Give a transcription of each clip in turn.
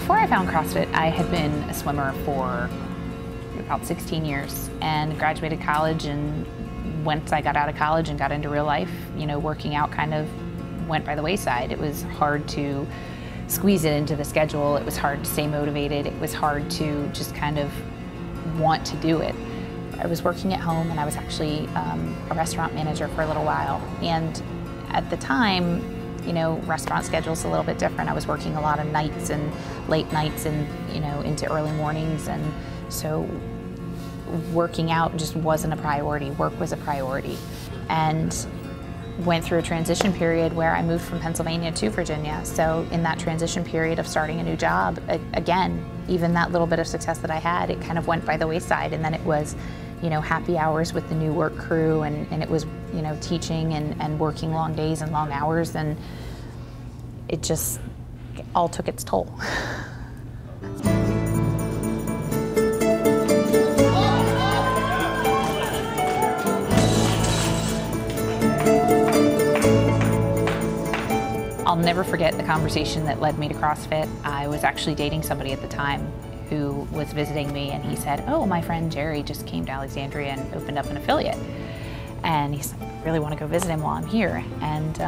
Before I found CrossFit, I had been a swimmer for about 16 years and graduated college, and once I got out of college and got into real life, working out kind of went by the wayside. It was hard to squeeze it into the schedule. It was hard to stay motivated. It was hard to just kind of want to do it. I was working at home, and I was actually a restaurant manager for a little while. And at the time, restaurant schedule's a little bit different. I was working a lot of nights and late nights and, into early mornings. And so working out just wasn't a priority. Work was a priority. And went through a transition period where I moved from Pennsylvania to Virginia. So in that transition period of starting a new job, again, even that little bit of success that I had, it kind of went by the wayside. And then it was, happy hours with the new work crew, and it was, teaching and working long days and long hours, and it just all took its toll. I'll never forget the conversation that led me to CrossFit. I was actually dating somebody at the time who was visiting me, and he said, "Oh, my friend Jerry just came to Alexandria and opened up an affiliate." And he said, "I really want to go visit him while I'm here." And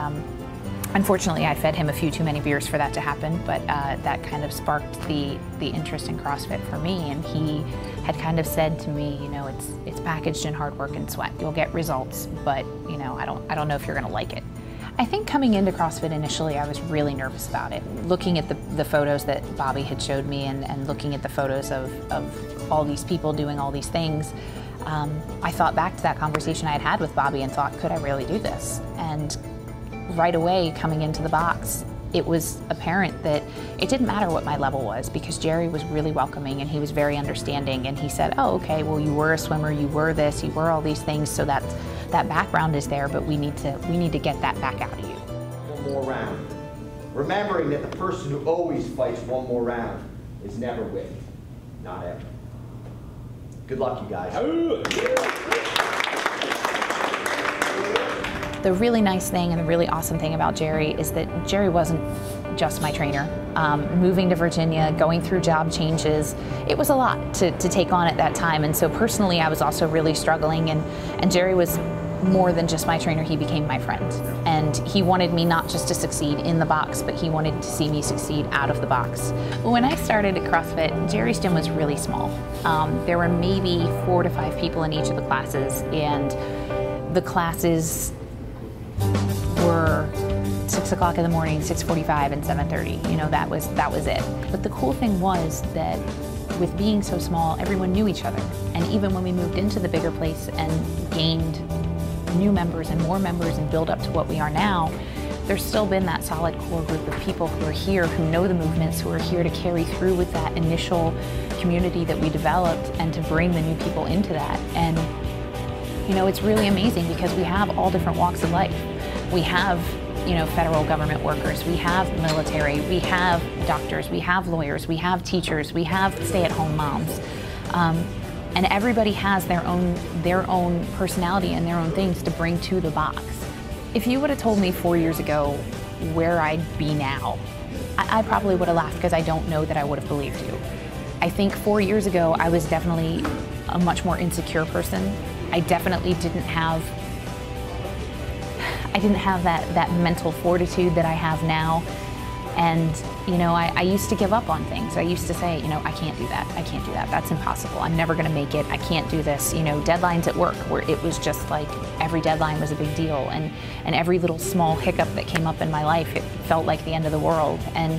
unfortunately, I fed him a few too many beers for that to happen, but that kind of sparked the interest in CrossFit for me. And he had kind of said to me, it's packaged in hard work and sweat. You'll get results, but I don't know if you're going to like it. I think coming into CrossFit initially, I was really nervous about it. Looking at the photos that Bobby had showed me, and looking at the photos of all these people doing all these things, I thought back to that conversation I had had with Bobby and thought, could I really do this? And right away, coming into the box, it was apparent that it didn't matter what my level was, because Jerry was really welcoming and he was very understanding. And he said, "Oh, okay, well, you were a swimmer, you were this, you were all these things, so that background is there, but we need to get that back out of you." One more round. Remembering that the person who always fights one more round is never winning. Not ever. Good luck, you guys. The really nice thing and the really awesome thing about Jerry is that Jerry wasn't just my trainer. Moving to Virginia, going through job changes, it was a lot to take on at that time. And so personally, I was also really struggling, and Jerry was more than just my trainer. He became my friend. And he wanted me not just to succeed in the box, but he wanted to see me succeed out of the box. When I started at CrossFit, Jerry's gym was really small. There were maybe 4 to 5 people in each of the classes, and the classes were 6 o'clock in the morning, 6:45, and 7:30. That was it. But the cool thing was that with being so small, everyone knew each other. And even when we moved into the bigger place and gained new members and more members and build up to what we are now, there's still been that solid core group of people who are here, who know the movements, who are here to carry through with that initial community that we developed and to bring the new people into that. And it's really amazing because we have all different walks of life. We have federal government workers, we have military, we have doctors, we have lawyers, we have teachers, we have stay-at-home moms. And everybody has their own personality and their own things to bring to the box. If you would have told me 4 years ago where I'd be now, I probably would have laughed, because I don't know that I would have believed you. I think 4 years ago, I was definitely a much more insecure person. I definitely didn't have that mental fortitude that I have now. And, I used to give up on things. I used to say, I can't do that. I can't do that. That's impossible. I'm never going to make it. I can't do this. Deadlines at work, where it was just like every deadline was a big deal. And every little small hiccup that came up in my life, it felt like the end of the world. And,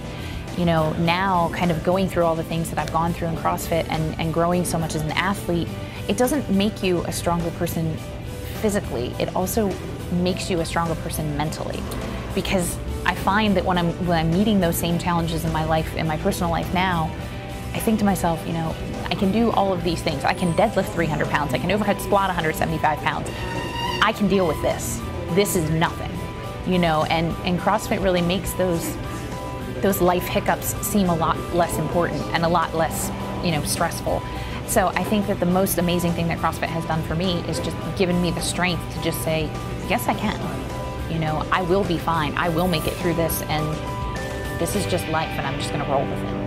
now kind of going through all the things that I've gone through in CrossFit and growing so much as an athlete, it doesn't make you a stronger person physically. It also makes you a stronger person mentally. Because I find that when I'm meeting those same challenges in my life, in my personal life now, I think to myself, I can do all of these things. I can deadlift 300 pounds. I can overhead squat 175 pounds. I can deal with this. This is nothing, and CrossFit really makes those life hiccups seem a lot less important and a lot less, stressful. So I think that the most amazing thing that CrossFit has done for me is just given me the strength to just say, yes, I can. I will be fine. I will make it through this, and this is just life, and I'm just going to roll with it.